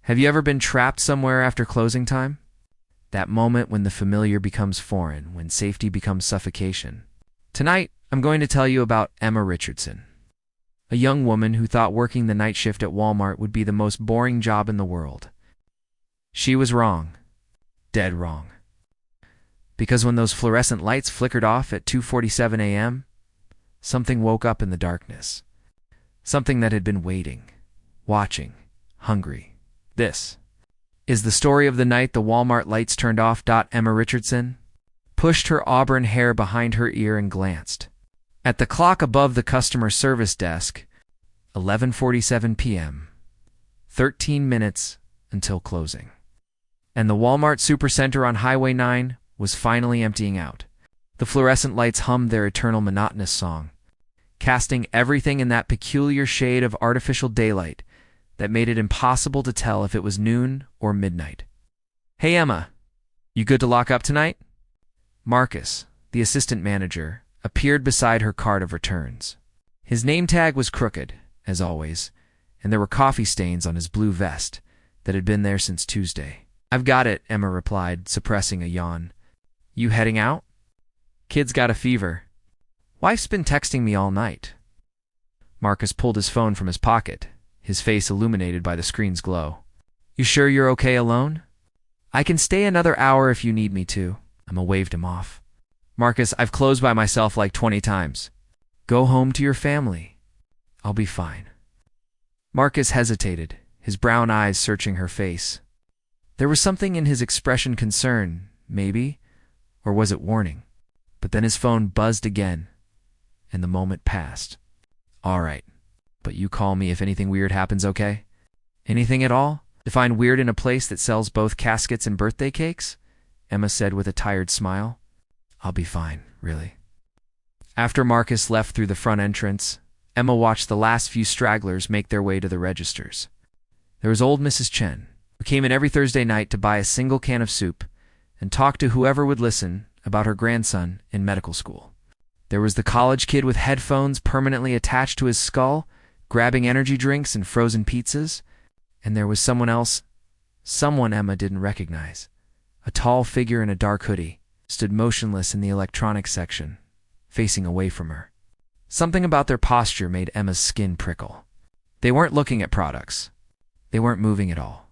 Have you ever been trapped somewhere after closing time? That moment when the familiar becomes foreign, when safety becomes suffocation. Tonight, I'm going to tell you about Emma Richardson, a young woman who thought working the night shift at Walmart would be the most boring job in the world. She was wrong. Dead wrong. Because when those fluorescent lights flickered off at 2:47 a.m., something woke up in the darkness. Something that had been waiting, watching, hungry. This is the story of the night the Walmart lights turned off. Emma Richardson pushed her auburn hair behind her ear and glanced at the clock above the customer service desk. 11:47 p.m. 13 minutes until closing. And the Walmart Supercenter on Highway 9 was finally emptying out. The fluorescent lights hummed their eternal monotonous song, casting everything in that peculiar shade of artificial daylight that made it impossible to tell if it was noon or midnight. "Hey, Emma, you good to lock up tonight?" Marcus, the assistant manager, appeared beside her cart of returns. His name tag was crooked, as always, and there were coffee stains on his blue vest that had been there since Tuesday. "I've got it," Emma replied, suppressing a yawn. "You heading out?" "Kid's got a fever. Wife's been texting me all night." Marcus pulled his phone from his pocket, his face illuminated by the screen's glow. "You sure you're okay alone? I can stay another hour if you need me to." Emma waved him off. "Marcus, I've closed by myself like 20 times. Go home to your family. I'll be fine." Marcus hesitated, his brown eyes searching her face. There was something in his expression, concern, maybe, or was it warning? But then his phone buzzed again, and the moment passed. "All right. But you call me if anything weird happens, okay? Anything at all? Define weird in a place that sells both caskets and birthday cakes?" Emma said with a tired smile. "I'll be fine, really." After Marcus left through the front entrance, Emma watched the last few stragglers make their way to the registers. There was old Mrs. Chen, who came in every Thursday night to buy a single can of soup and talk to whoever would listen about her grandson in medical school. There was the college kid with headphones permanently attached to his skull, grabbing energy drinks and frozen pizzas, and there was someone else, someone Emma didn't recognize. A tall figure in a dark hoodie stood motionless in the electronics section, facing away from her. Something about their posture made Emma's skin prickle. They weren't looking at products. They weren't moving at all.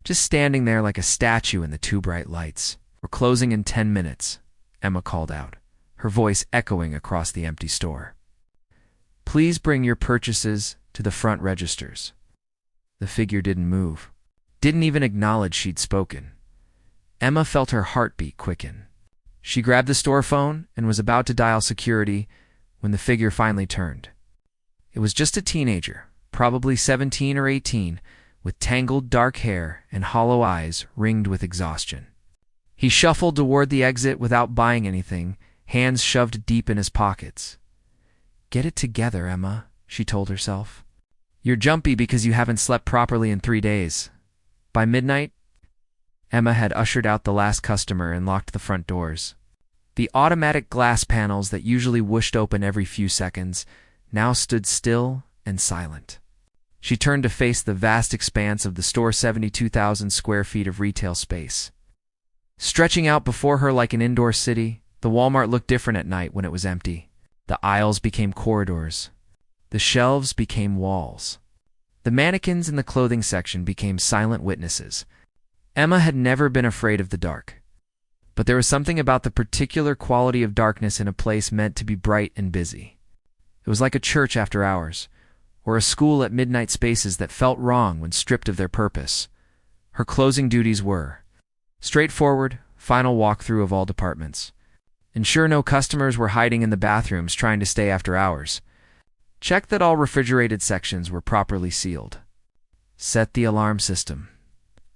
Just standing there like a statue in the too bright lights. "We're closing in 10 minutes, Emma called out, her voice echoing across the empty store. "Please bring your purchases to the front registers." The figure didn't move, didn't even acknowledge she'd spoken. Emma felt her heartbeat quicken. She grabbed the store phone and was about to dial security when the figure finally turned. It was just a teenager, probably 17 or 18, with tangled dark hair and hollow eyes ringed with exhaustion. He shuffled toward the exit without buying anything, hands shoved deep in his pockets. "Get it together, Emma," she told herself. "You're jumpy because you haven't slept properly in 3 days." By midnight, Emma had ushered out the last customer and locked the front doors. The automatic glass panels that usually whooshed open every few seconds now stood still and silent. She turned to face the vast expanse of the store's 72,000 square feet of retail space. Stretching out before her like an indoor city, the Walmart looked different at night when it was empty. The aisles became corridors. The shelves became walls. The mannequins in the clothing section became silent witnesses. Emma had never been afraid of the dark. But there was something about the particular quality of darkness in a place meant to be bright and busy. It was like a church after hours, or a school at midnight, spaces that felt wrong when stripped of their purpose. Her closing duties were straightforward, final walkthrough of all departments. Ensure no customers were hiding in the bathrooms trying to stay after hours. Check that all refrigerated sections were properly sealed. Set the alarm system.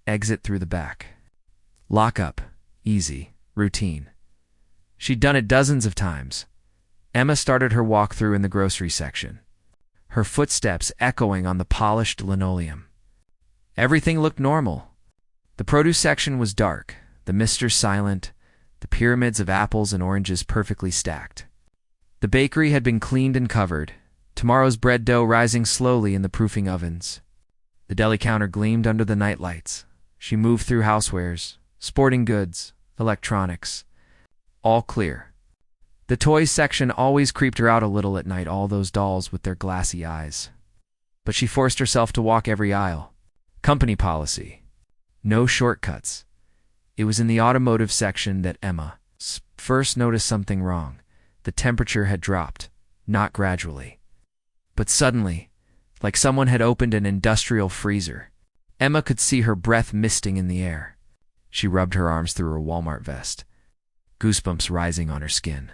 Exit through the back. Lock up. Easy. Routine. She'd done it dozens of times. Emma started her walkthrough in the grocery section, her footsteps echoing on the polished linoleum. Everything looked normal. The produce section was dark, the misters silent, the pyramids of apples and oranges perfectly stacked. The bakery had been cleaned and covered, tomorrow's bread dough rising slowly in the proofing ovens. The The deli counter gleamed under the night lights. She moved through housewares, sporting goods, electronics. All clear. The toys section always creeped her out a little at night, all those dolls with their glassy eyes. But she forced herself to walk every aisle. Company policy. No shortcuts. It was in the automotive section that Emma first noticed something wrong. The temperature had dropped, not gradually, but suddenly, like someone had opened an industrial freezer. Emma could see her breath misting in the air. She rubbed her arms through her Walmart vest, goosebumps rising on her skin.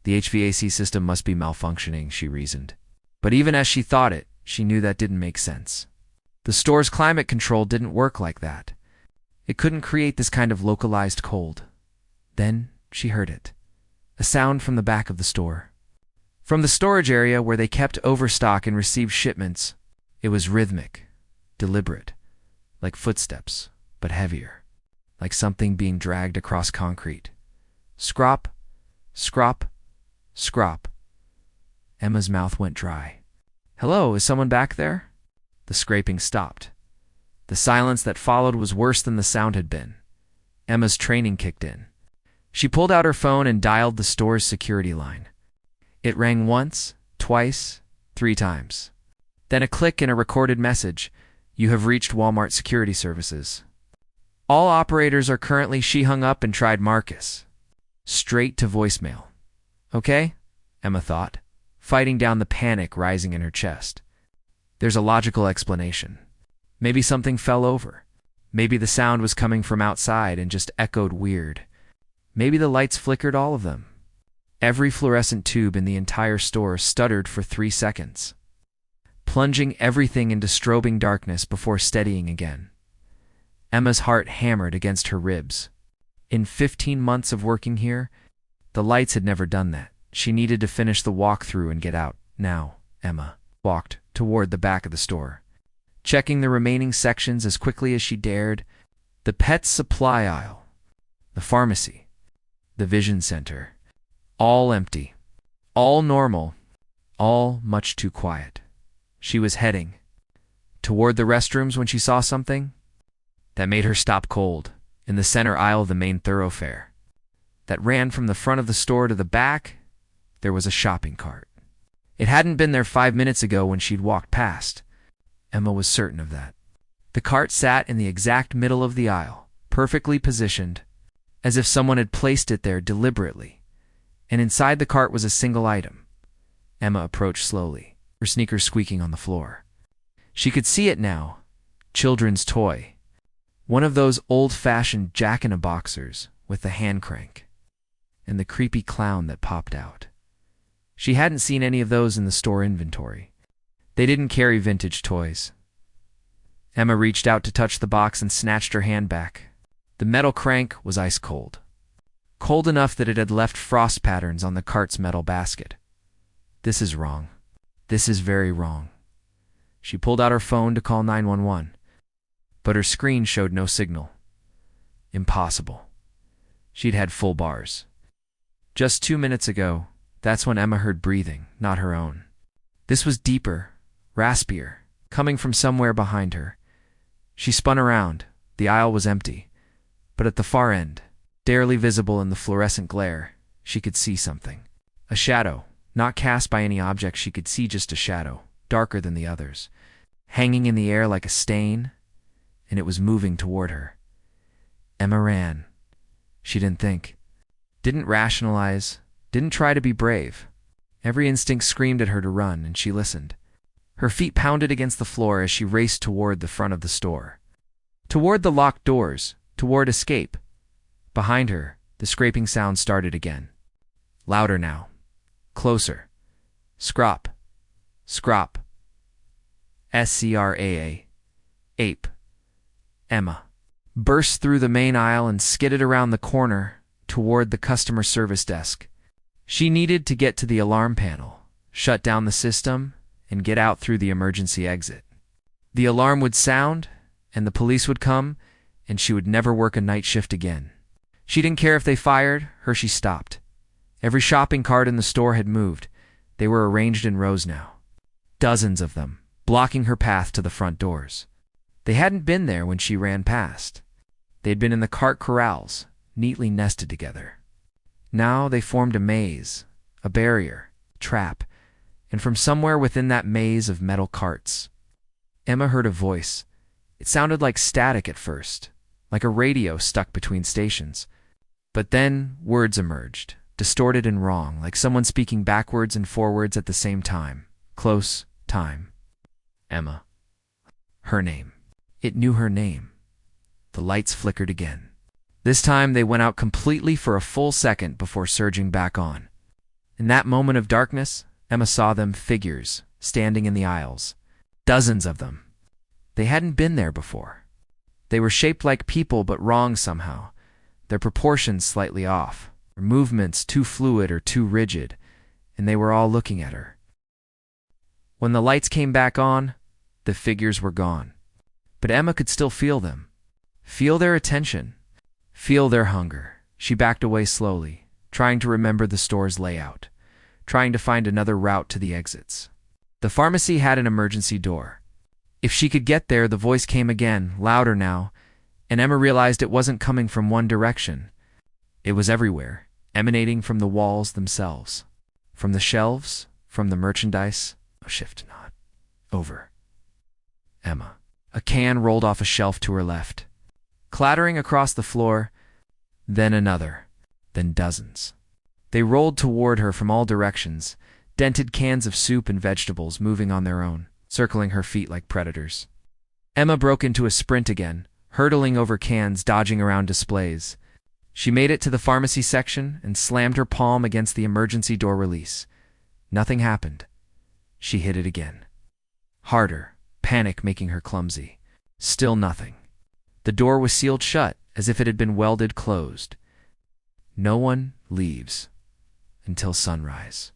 The HVAC system must be malfunctioning, she reasoned. But even as she thought it, she knew that didn't make sense. The store's climate control didn't work like that. It couldn't create this kind of localized cold. Then she heard it. A sound from the back of the store. From the storage area where they kept overstock and received shipments. It was rhythmic, deliberate, like footsteps, but heavier, like something being dragged across concrete. Scrop, scrop, scrop. Emma's mouth went dry. "Hello, is someone back there?" The scraping stopped. The silence that followed was worse than the sound had been. Emma's training kicked in. She pulled out her phone and dialed the store's security line. It rang once, twice, 3 times. Then a click and a recorded message. "You have reached Walmart Security Services. All operators are currently..." She hung up and tried Marcus. Straight to voicemail. Okay, Emma thought, fighting down the panic rising in her chest. There's a logical explanation. Maybe something fell over. Maybe the sound was coming from outside and just echoed weird. Maybe the lights flickered, all of them. Every fluorescent tube in the entire store stuttered for 3 seconds, plunging everything into strobing darkness before steadying again. Emma's heart hammered against her ribs. In 15 months of working here, the lights had never done that. She needed to finish the walkthrough and get out. Now, Emma walked toward the back of the store, checking the remaining sections as quickly as she dared. The pet supply aisle, the pharmacy, the vision center, all empty, all normal, all much too quiet. She was heading toward the restrooms when she saw something that made her stop cold. In the center aisle of the main thoroughfare that ran from the front of the store to the back, there was a shopping cart. It hadn't been there 5 minutes ago when she'd walked past. Emma was certain of that. The cart sat in the exact middle of the aisle, perfectly positioned, as if someone had placed it there deliberately. And inside the cart was a single item. Emma approached slowly, her sneakers squeaking on the floor. She could see it now. Children's toy. One of those old-fashioned jack-in-a-boxers with the hand crank and the creepy clown that popped out. She hadn't seen any of those in the store inventory. They didn't carry vintage toys. Emma reached out to touch the box and snatched her hand back. The metal crank was ice cold. Cold enough that it had left frost patterns on the cart's metal basket. This is wrong. This is very wrong. She pulled out her phone to call 911, but her screen showed no signal. Impossible. She'd had full bars. Just 2 minutes ago, that's when Emma heard breathing, not her own. This was deeper, raspier, coming from somewhere behind her. She spun around. The aisle was empty. But at the far end, barely visible in the fluorescent glare, she could see something. A shadow, not cast by any object. She could see just a shadow, darker than the others, hanging in the air like a stain, and it was moving toward her. Emma ran. She didn't think, didn't rationalize, didn't try to be brave. Every instinct screamed at her to run, and she listened. Her feet pounded against the floor as she raced toward the front of the store, toward the locked doors, toward escape. Behind her, the scraping sound started again. Louder now. Closer. Scrop. Scrop. SCRAA. Ape. Emma burst through the main aisle and skidded around the corner toward the customer service desk. She needed to get to the alarm panel, shut down the system, and get out through the emergency exit. The alarm would sound, and the police would come, and she would never work a night shift again. She didn't care if they fired her. She stopped. Every shopping cart in the store had moved. They were arranged in rows now. Dozens of them, blocking her path to the front doors. They hadn't been there when she ran past. They'd been in the cart corrals, neatly nested together. Now they formed a maze, a barrier, a trap, and from somewhere within that maze of metal carts, Emma heard a voice. It sounded like static at first, like a radio stuck between stations. But then words emerged, distorted and wrong, like someone speaking backwards and forwards at the same time. Close time. Emma. Her name. It knew her name. The lights flickered again. This time they went out completely for a full second before surging back on. In that moment of darkness, Emma saw them, figures, standing in the aisles. Dozens of them. They hadn't been there before. They were shaped like people but wrong somehow, their proportions slightly off, their movements too fluid or too rigid, and they were all looking at her. When the lights came back on, the figures were gone. But Emma could still feel them. Feel their attention. Feel their hunger. She backed away slowly, trying to remember the store's layout, trying to find another route to the exits. The pharmacy had an emergency door. If she could get there, the voice came again, louder now, and Emma realized it wasn't coming from one direction. It was everywhere, emanating from the walls themselves. From the shelves, from the merchandise. Oh, shift not. Over. Emma. A can rolled off a shelf to her left, clattering across the floor, then another, then dozens. They rolled toward her from all directions, dented cans of soup and vegetables moving on their own, circling her feet like predators. Emma broke into a sprint again, hurtling over cans, dodging around displays. She made it to the pharmacy section and slammed her palm against the emergency door release. Nothing happened. She hit it again. Harder, panic making her clumsy. Still nothing. The door was sealed shut, as if it had been welded closed. No one leaves until sunrise.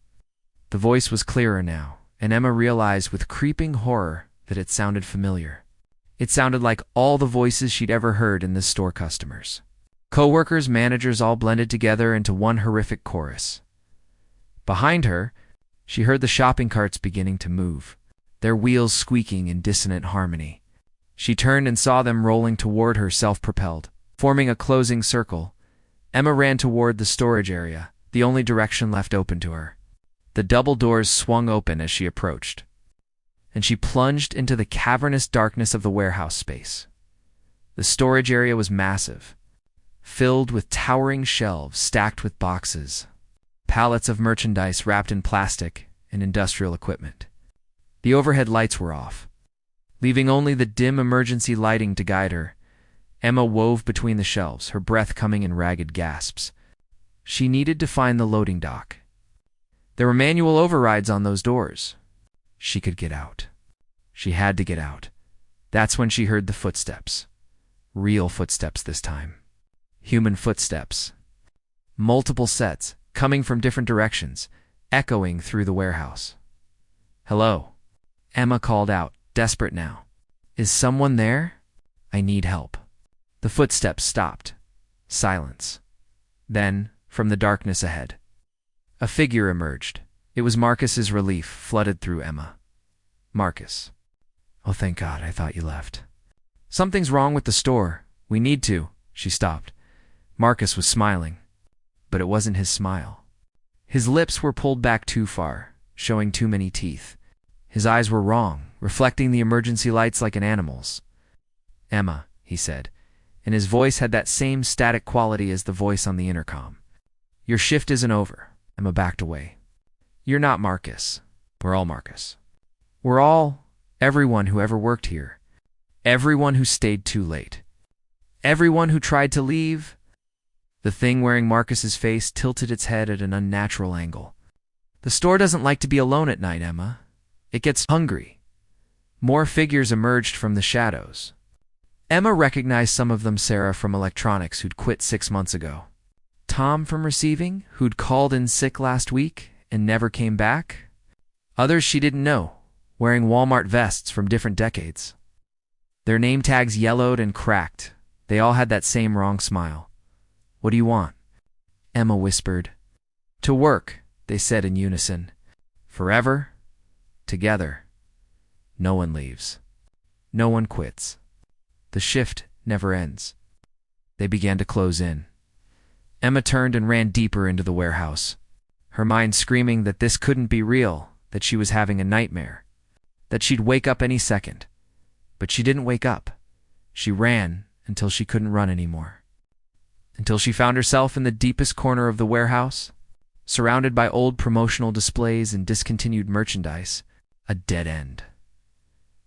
The voice was clearer now, and Emma realized with creeping horror that it sounded familiar. It sounded like all the voices she'd ever heard in this store customers. Co-workers, managers, all blended together into one horrific chorus. Behind her, she heard the shopping carts beginning to move, their wheels squeaking in dissonant harmony. She turned and saw them rolling toward her, self-propelled, forming a closing circle. Emma ran toward the storage area, the only direction left open to her. The double doors swung open as she approached, and she plunged into the cavernous darkness of the warehouse space. The storage area was massive, filled with towering shelves stacked with boxes, pallets of merchandise wrapped in plastic and industrial equipment. The overhead lights were off, leaving only the dim emergency lighting to guide her. Emma wove between the shelves, her breath coming in ragged gasps. She needed to find the loading dock. There were manual overrides on those doors. She could get out. She had to get out. That's when she heard the footsteps. Real footsteps this time. Human footsteps. Multiple sets, coming from different directions, echoing through the warehouse. "Hello," Emma called out, desperate now. "Is someone there? I need help." The footsteps stopped. Silence. Then, from the darkness ahead, a figure emerged. It was Marcus's. Relief flooded through Emma. "Marcus. Oh, thank God, I thought you left." "Something's wrong with the store. We need to." She stopped. Marcus was smiling, but it wasn't his smile. His lips were pulled back too far, showing too many teeth. His eyes were wrong, reflecting the emergency lights like an animal's. "Emma," he said, and his voice had that same static quality as the voice on the intercom. "Your shift isn't over." Emma backed away. "You're not Marcus. We're all Marcus. We're all everyone who ever worked here. Everyone who stayed too late. Everyone who tried to leave." The thing wearing Marcus's face tilted its head at an unnatural angle. "The store doesn't like to be alone at night, Emma. It gets hungry." More figures emerged from the shadows. Emma recognized some of them. Sarah from electronics, who'd quit 6 months ago. Tom from receiving, who'd called in sick last week and never came back. Others she didn't know, wearing Walmart vests from different decades. Their name tags yellowed and cracked. They all had that same wrong smile. "What do you want?" Emma whispered. "To work," they said in unison. "Forever. Together. No one leaves. No one quits." The shift never ends. They began to close in. Emma turned and ran deeper into the warehouse, her mind screaming that this couldn't be real, that she was having a nightmare, that she'd wake up any second. But she didn't wake up. She ran until she couldn't run anymore. Until she found herself in the deepest corner of the warehouse, surrounded by old promotional displays and discontinued merchandise, a dead end.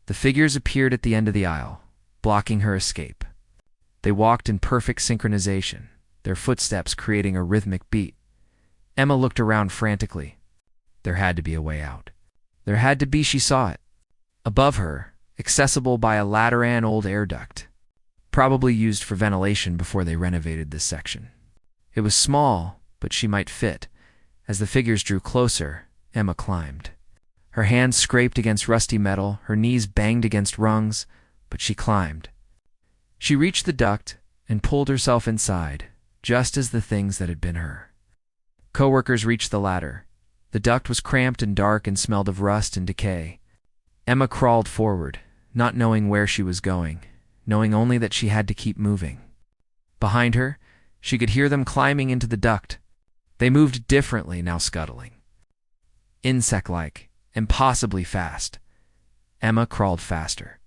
The figures appeared at the end of the aisle, blocking her escape. They walked in perfect synchronization, their footsteps creating a rhythmic beat. Emma looked around frantically. There had to be a way out. There had to be, she saw it. Above her, accessible by a ladder and old air duct, probably used for ventilation before they renovated this section. It was small, but she might fit. As the figures drew closer, Emma climbed. Her hands scraped against rusty metal, her knees banged against rungs, but she climbed. She reached the duct and pulled herself inside, just as the things that had been her. Coworkers reached the ladder. The duct was cramped and dark and smelled of rust and decay. Emma crawled forward, not knowing where she was going, knowing only that she had to keep moving. Behind her, she could hear them climbing into the duct. They moved differently, now scuttling. Insect-like, impossibly fast. Emma crawled faster,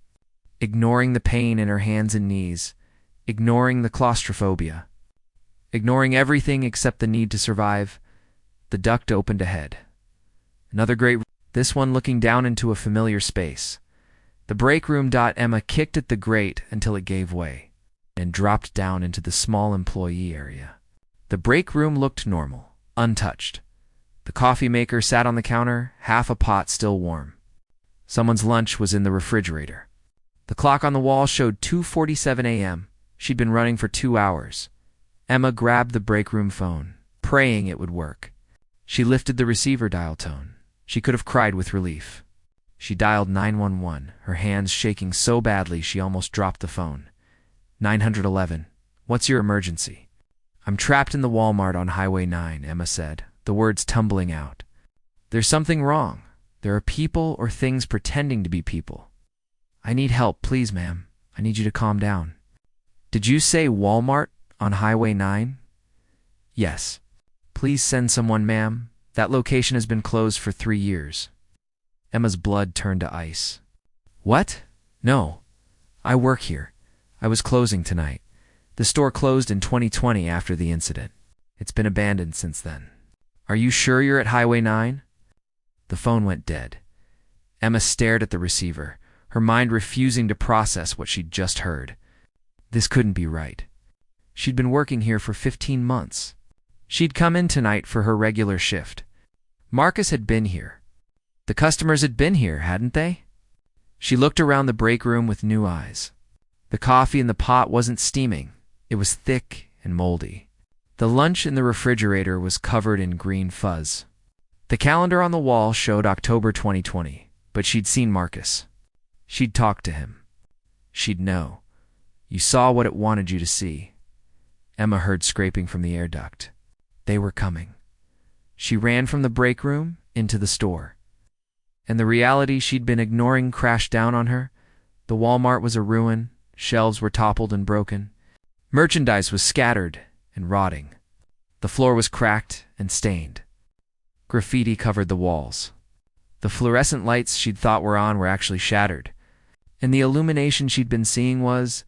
ignoring the pain in her hands and knees, ignoring the claustrophobia, ignoring everything except the need to survive. The duct opened ahead. Another great, this one looking down into a familiar space. The break room. Emma kicked at the grate until it gave way and dropped down into the small employee area. The break room looked normal, untouched. The coffee maker sat on the counter, half a pot still warm. Someone's lunch was in the refrigerator. The clock on the wall showed 2:47 a.m. She'd been running for 2 hours. Emma grabbed the break room phone, praying it would work. She lifted the receiver dial tone. She could have cried with relief. She dialed 911, her hands shaking so badly she almost dropped the phone. 911, what's your emergency? I'm trapped in the Walmart on Highway 9, Emma said, the words tumbling out. There's something wrong. There are people or things pretending to be people. I need help, please, ma'am. I need you to calm down. Did you say Walmart on Highway 9? Yes. Please send someone, ma'am. That location has been closed for 3 years. Emma's blood turned to ice. What? No. I work here. I was closing tonight. The store closed in 2020 after the incident. It's been abandoned since then. Are you sure you're at Highway 9? The phone went dead. Emma stared at the receiver, her mind refusing to process what she'd just heard. This couldn't be right. She'd been working here for 15 months. She'd come in tonight for her regular shift. Marcus had been here. The customers had been here, hadn't they? She looked around the break room with new eyes. The coffee in the pot wasn't steaming. It was thick and moldy. The lunch in the refrigerator was covered in green fuzz. The calendar on the wall showed October 2020, but she'd seen Marcus. She'd talked to him. She'd know. You saw what it wanted you to see. Emma heard scraping from the air duct. They were coming. She ran from the break room into the store. And the reality she'd been ignoring crashed down on her. The Walmart was a ruin. Shelves were toppled and broken. Merchandise was scattered and rotting. The floor was cracked and stained. Graffiti covered the walls. The fluorescent lights she'd thought were on were actually shattered. And the illumination she'd been seeing was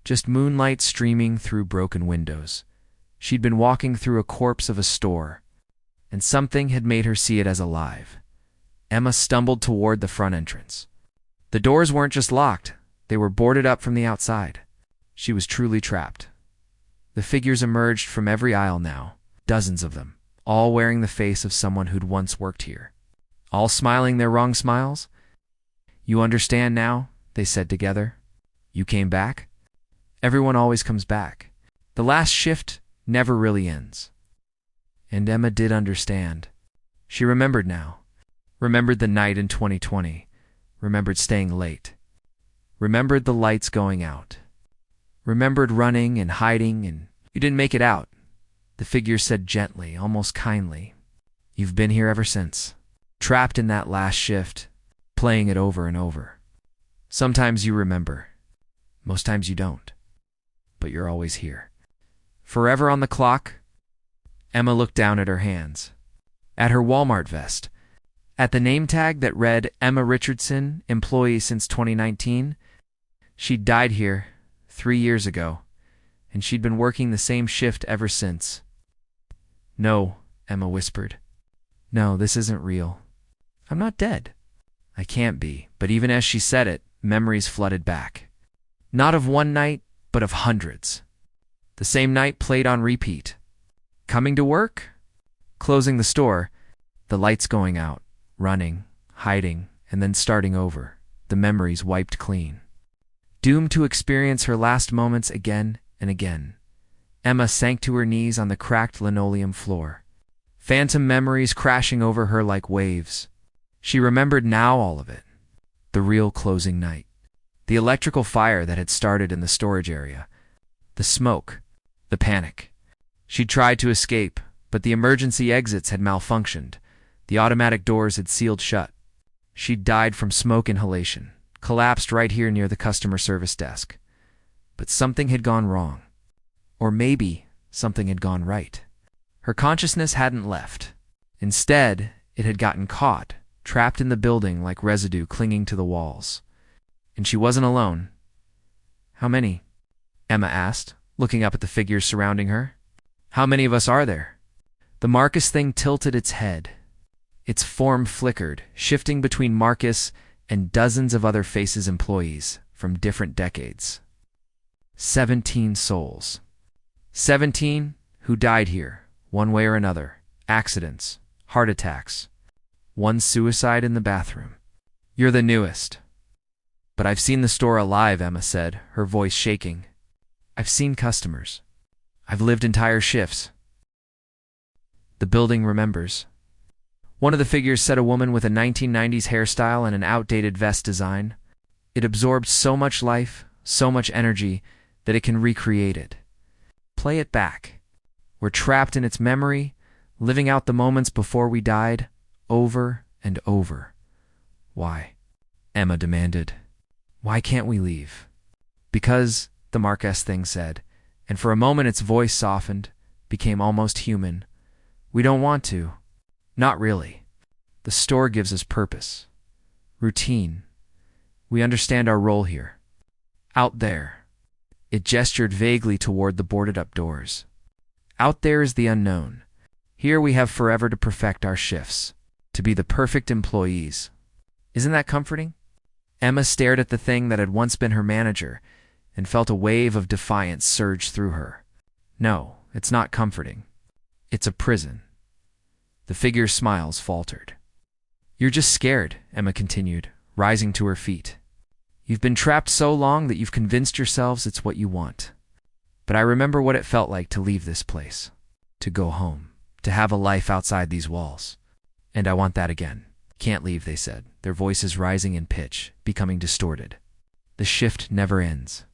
just moonlight streaming through broken windows. She'd been walking through a corpse of a store, and something had made her see it as alive. Emma stumbled toward the front entrance. The doors weren't just locked, they were boarded up from the outside. She was truly trapped. The figures emerged from every aisle now, dozens of them, all wearing the face of someone who'd once worked here. All smiling their wrong smiles. You understand now, they said together. You came back? Everyone always comes back. The last shift never really ends. And Emma did understand. She remembered now. Remembered the night in 2020. Remembered staying late. Remembered the lights going out. Remembered running and hiding, and you didn't make it out. The figure said gently, almost kindly, "You've been here ever since, trapped in that last shift, playing it over and over. Sometimes you remember. Most times you don't, but you're always here. Forever on the clock. Emma looked down at her hands, at her Walmart vest, at the name tag that read Emma Richardson, employee since 2019. She'd died here 3 years ago, and she'd been working the same shift ever since. "No," Emma whispered. "No, this isn't real. I'm not dead. I can't be." But even as she said it, memories flooded back. Not of one night, but of hundreds. The same night played on repeat. Coming to work, closing the store, the lights going out, running, hiding, and then starting over, the memories wiped clean. Doomed to experience her last moments again and again, Emma sank to her knees on the cracked linoleum floor. Phantom memories crashing over her like waves. She remembered now all of it. The real closing night. The electrical fire that had started in the storage area. The smoke. The panic. She'd tried to escape, but the emergency exits had malfunctioned. The automatic doors had sealed shut. She'd died from smoke inhalation, collapsed right here near the customer service desk. But something had gone wrong. Or maybe something had gone right. Her consciousness hadn't left. Instead, it had gotten caught, trapped in the building like residue clinging to the walls. And she wasn't alone. "How many?" Emma asked, looking up at the figures surrounding her. "How many of us are there?" The Marcus thing tilted its head. Its form flickered, shifting between Marcus and dozens of other Faces employees from different decades. 17 souls. 17 who died here, one way or another. Accidents, heart attacks, one suicide in the bathroom. "You're the newest." "But I've seen the store alive," Emma said, her voice shaking. "I've seen customers. I've lived entire shifts." The building remembers. One of the figures said a woman with a 1990s hairstyle and an outdated vest design. It absorbed so much life, so much energy, that it can recreate it. Play it back. We're trapped in its memory, living out the moments before we died, over and over. "Why?" Emma demanded. "Why can't we leave?" "Because," the Marcus thing said, and for a moment its voice softened, became almost human. "We don't want to. Not really. The store gives us purpose. Routine. We understand our role here. Out there." It gestured vaguely toward the boarded-up doors. "Out there is the unknown. Here we have forever to perfect our shifts, to be the perfect employees. Isn't that comforting?" Emma stared at the thing that had once been her manager and felt a wave of defiance surge through her. "No, it's not comforting. It's a prison." The figure's smiles faltered. "You're just scared," Emma continued, rising to her feet. "You've been trapped so long that you've convinced yourselves it's what you want. But I remember what it felt like to leave this place, to go home, to have a life outside these walls. And I want that again." "Can't leave," they said, their voices rising in pitch, becoming distorted. "The shift never ends.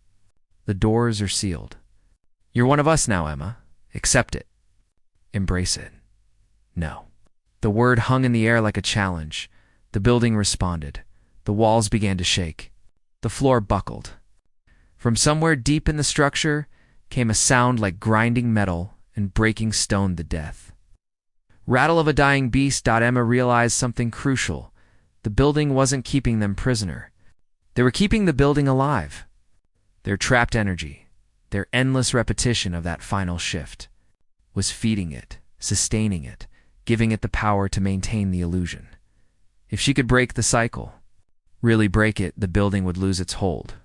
The doors are sealed. You're one of us now, Emma. Accept it. Embrace it." "No." The word hung in the air like a challenge. The building responded. The walls began to shake. The floor buckled. From somewhere deep in the structure came a sound like grinding metal and breaking stone to death. Rattle of a dying beast. Emma realized something crucial. The building wasn't keeping them prisoner. They were keeping the building alive. Their trapped energy, their endless repetition of that final shift, was feeding it, sustaining it, giving it the power to maintain the illusion. If she could break the cycle, really break it, the building would lose its hold.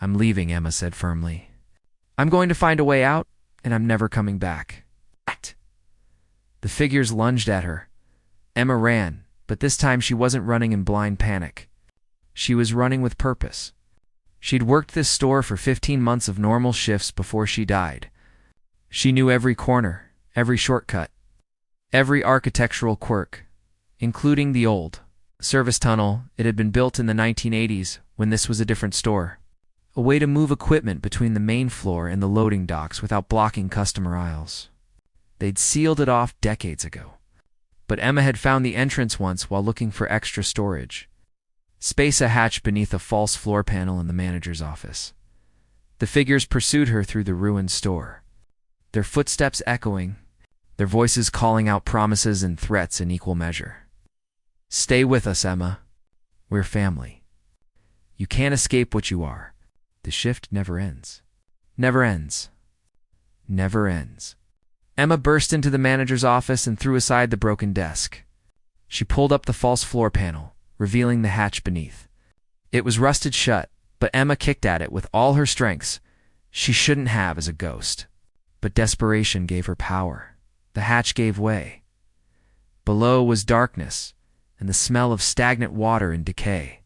"I'm leaving," Emma said firmly. "I'm going to find a way out, and I'm never coming back." "What?" The figures lunged at her. Emma ran, but this time she wasn't running in blind panic. She was running with purpose. She'd worked this store for 15 months of normal shifts before she died. She knew every corner, every shortcut, every architectural quirk, including the old service tunnel. It had been built in the 1980s when this was a different store. A way to move equipment between the main floor and the loading docks without blocking customer aisles. They'd sealed it off decades ago. But Emma had found the entrance once while looking for extra storage. Space a hatch beneath a false floor panel in the manager's office. The figures pursued her through the ruined store, their footsteps echoing, their voices calling out promises and threats in equal measure. Stay with us, Emma. We're family. You can't escape what you are. The shift never ends. Never ends. Never ends. Emma burst into the manager's office and threw aside the broken desk. She pulled up the false floor panel, revealing the hatch beneath. It was rusted shut, but Emma kicked at it with all her strengths. She shouldn't have as a ghost. But desperation gave her power. The hatch gave way. Below was darkness and the smell of stagnant water and decay.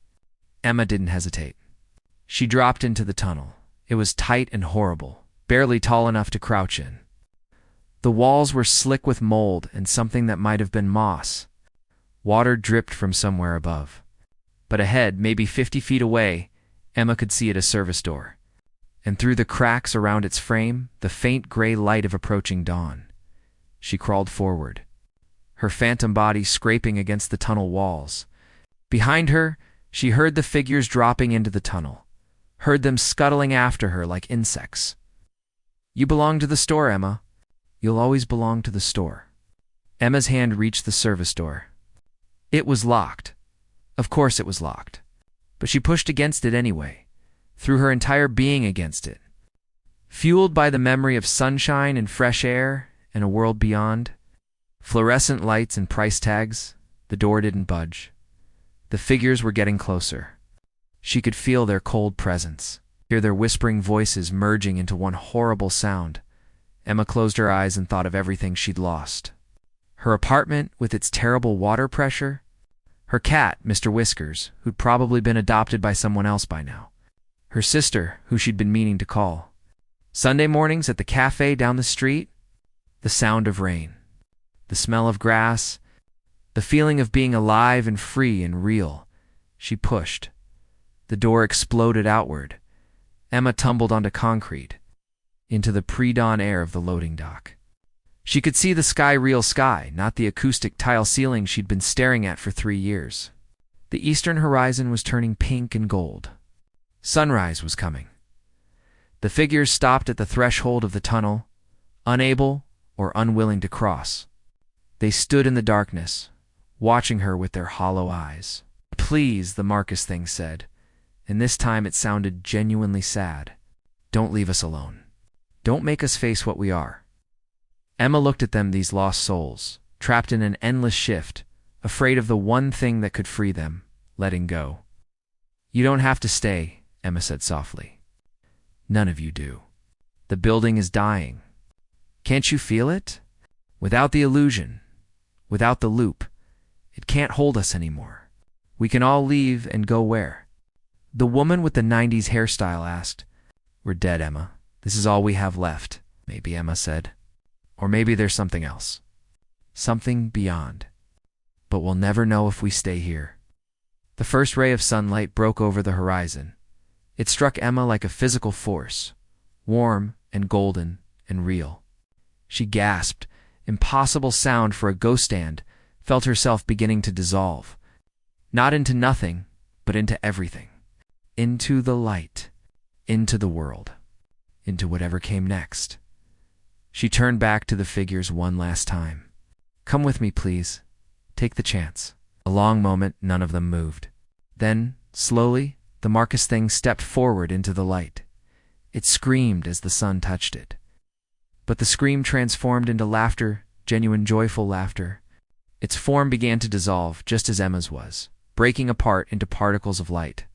Emma didn't hesitate. She dropped into the tunnel. It was tight and horrible, barely tall enough to crouch in. The walls were slick with mold and something that might have been moss. Water dripped from somewhere above. But ahead, maybe 50 feet away, Emma could see it a service door. And through the cracks around its frame, the faint gray light of approaching dawn. She crawled forward, her phantom body scraping against the tunnel walls. Behind her, she heard the figures dropping into the tunnel, heard them scuttling after her like insects. You belong to the store, Emma. You'll always belong to the store. Emma's hand reached the service door. It was locked. Of course it was locked. But she pushed against it anyway, threw her entire being against it. Fueled by the memory of sunshine and fresh air and a world beyond, fluorescent lights and price tags, the door didn't budge. The figures were getting closer. She could feel their cold presence, hear their whispering voices merging into one horrible sound. Emma closed her eyes and thought of everything she'd lost. Her apartment with its terrible water pressure, her cat, Mr. Whiskers, who'd probably been adopted by someone else by now, her sister, who she'd been meaning to call. Sunday mornings at the cafe down the street, the sound of rain, the smell of grass, the feeling of being alive and free and real. She pushed. The door exploded outward. Emma tumbled onto concrete, into the pre-dawn air of the loading dock. She could see the sky, real sky, not the acoustic tile ceiling she'd been staring at for 3 years. The eastern horizon was turning pink and gold. Sunrise was coming. The figures stopped at the threshold of the tunnel, unable or unwilling to cross. They stood in the darkness, watching her with their hollow eyes. "Please," the Marcus thing said, and this time it sounded genuinely sad. "Don't leave us alone. Don't make us face what we are." Emma looked at them, these lost souls, trapped in an endless shift, afraid of the one thing that could free them, letting go. "You don't have to stay," Emma said softly. "None of you do. The building is dying. Can't you feel it? Without the illusion, without the loop, it can't hold us anymore. We can all leave and go where?" The woman with the 90s hairstyle asked. "We're dead, Emma. This is all we have left," maybe Emma said. "Or maybe there's something else. Something beyond. But we'll never know if we stay here." The first ray of sunlight broke over the horizon. It struck Emma like a physical force, warm and golden and real. She gasped. Impossible sound for a ghost stand, felt herself beginning to dissolve. Not into nothing, but into everything. Into the light. Into the world. Into whatever came next. She turned back to the figures one last time. "Come with me, please. Take the chance." A long moment, none of them moved. Then, slowly, the Marcus thing stepped forward into the light. It screamed as the sun touched it. But the scream transformed into laughter, genuine joyful laughter. Its form began to dissolve, just as Emma's was, breaking apart into particles of light.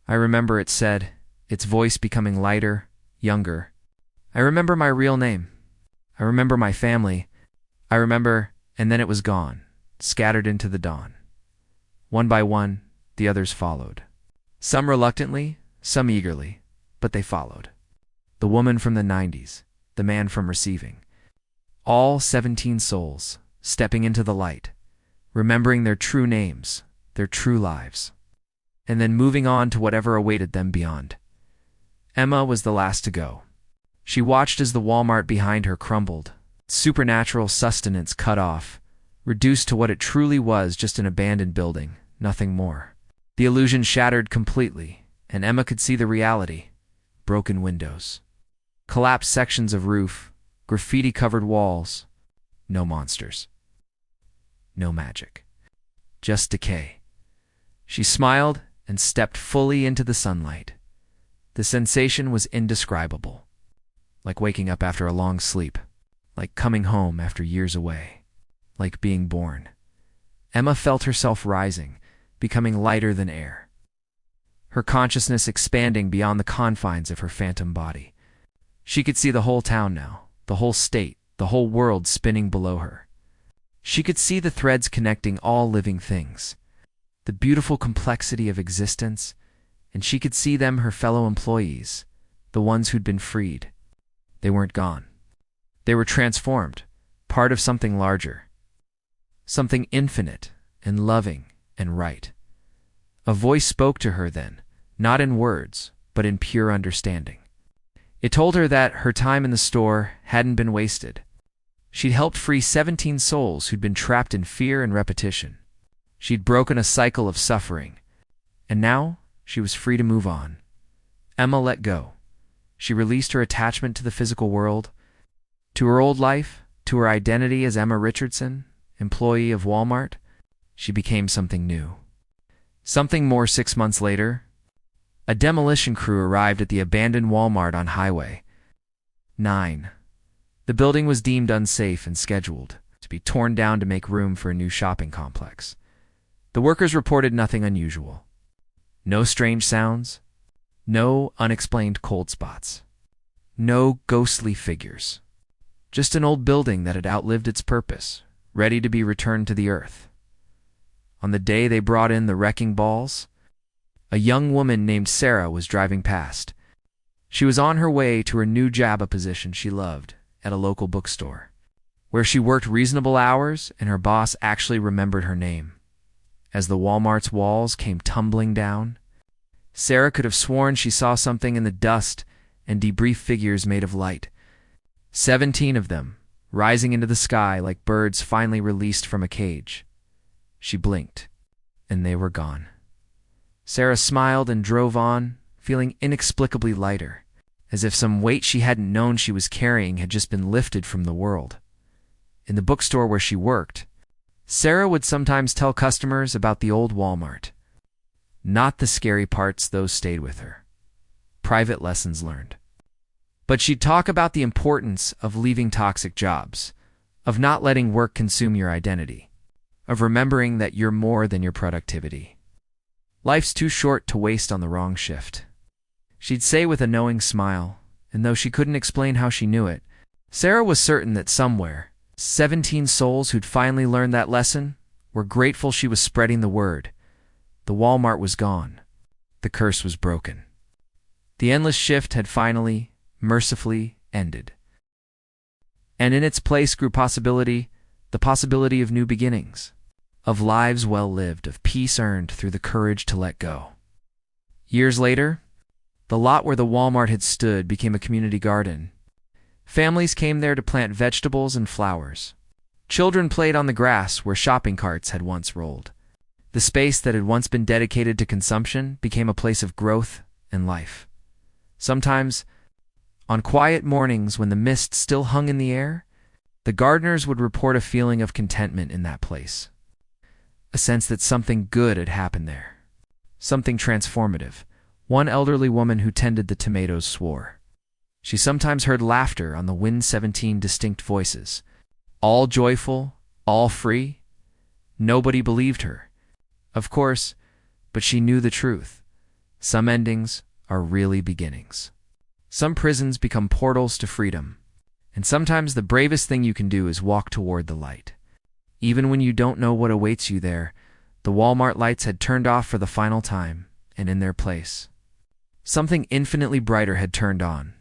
"I remember," it said, its voice becoming lighter, younger. "I remember my real name. I remember my family. I remember," and then it was gone, scattered into the dawn. One by one, the others followed. Some reluctantly, some eagerly, but they followed. The woman from the 90s, the man from receiving. All 17 souls, stepping into the light, remembering their true names, their true lives, and then moving on to whatever awaited them beyond. Emma was the last to go. She watched as the Walmart behind her crumbled, supernatural sustenance cut off, reduced to what it truly was, just an abandoned building, nothing more. The illusion shattered completely, and Emma could see the reality. broken windows, collapsed sections of roof, graffiti-covered walls. No monsters. No magic. Just decay. She smiled and stepped fully into the sunlight. The sensation was indescribable. Like waking up after a long sleep. Like coming home after years away. Like being born. Emma felt herself rising, becoming lighter than air. Her consciousness expanding beyond the confines of her phantom body. She could see the whole town now, the whole state, the whole world spinning below her. She could see the threads connecting all living things, the beautiful complexity of existence, and she could see them, her fellow employees, the ones who'd been freed. They weren't gone. They were transformed, part of something larger, something infinite and loving and right. A voice spoke to her then, not in words, but in pure understanding. It told her that her time in the store hadn't been wasted. She'd helped free 17 souls who'd been trapped in fear and repetition. She'd broken a cycle of suffering, and now she was free to move on. Emma let go. She released her attachment to the physical world, to her old life, to her identity as Emma Richardson, employee of Walmart. She became something new. Something more 6 months later. A demolition crew arrived at the abandoned Walmart on Highway 9. The building was deemed unsafe and scheduled to be torn down to make room for a new shopping complex. The workers reported nothing unusual. No strange sounds. No unexplained cold spots. No ghostly figures. Just an old building that had outlived its purpose, ready to be returned to the earth. On the day they brought in the wrecking balls, a young woman named Sarah was driving past. She was on her way to her new job, a position she loved, at a local bookstore, where she worked reasonable hours and her boss actually remembered her name. As the Walmart's walls came tumbling down, Sarah could have sworn she saw something in the dust and debris, figures made of light. 17 of them, rising into the sky like birds finally released from a cage. She blinked, and they were gone. Sarah smiled and drove on, feeling inexplicably lighter, as if some weight she hadn't known she was carrying had just been lifted from the world. In the bookstore where she worked, Sarah would sometimes tell customers about the old Walmart. Not the scary parts, those stayed with her. Private lessons learned. But she'd talk about the importance of leaving toxic jobs, of not letting work consume your identity, of remembering that you're more than your productivity. Life's too short to waste on the wrong shift. She'd say with a knowing smile, and though she couldn't explain how she knew it, Sarah was certain that somewhere, 17 souls who'd finally learned that lesson were grateful she was spreading the word. The Walmart was gone. The curse was broken. The endless shift had finally, mercifully ended. And in its place grew possibility, the possibility of new beginnings, of lives well lived, of peace earned through the courage to let go. Years later, the lot where the Walmart had stood became a community garden. Families came there to plant vegetables and flowers. Children played on the grass where shopping carts had once rolled. The space that had once been dedicated to consumption became a place of growth and life. Sometimes, on quiet mornings when the mist still hung in the air, the gardeners would report a feeling of contentment in that place. A sense that something good had happened there. Something transformative. One elderly woman who tended the tomatoes swore. She sometimes heard laughter on the wind, 17 distinct voices. All joyful, all free. Nobody believed her, of course, but she knew the truth. Some endings are really beginnings. Some prisons become portals to freedom. And sometimes the bravest thing you can do is walk toward the light. Even when you don't know what awaits you there, the Walmart lights had turned off for the final time, and in their place, something infinitely brighter had turned on.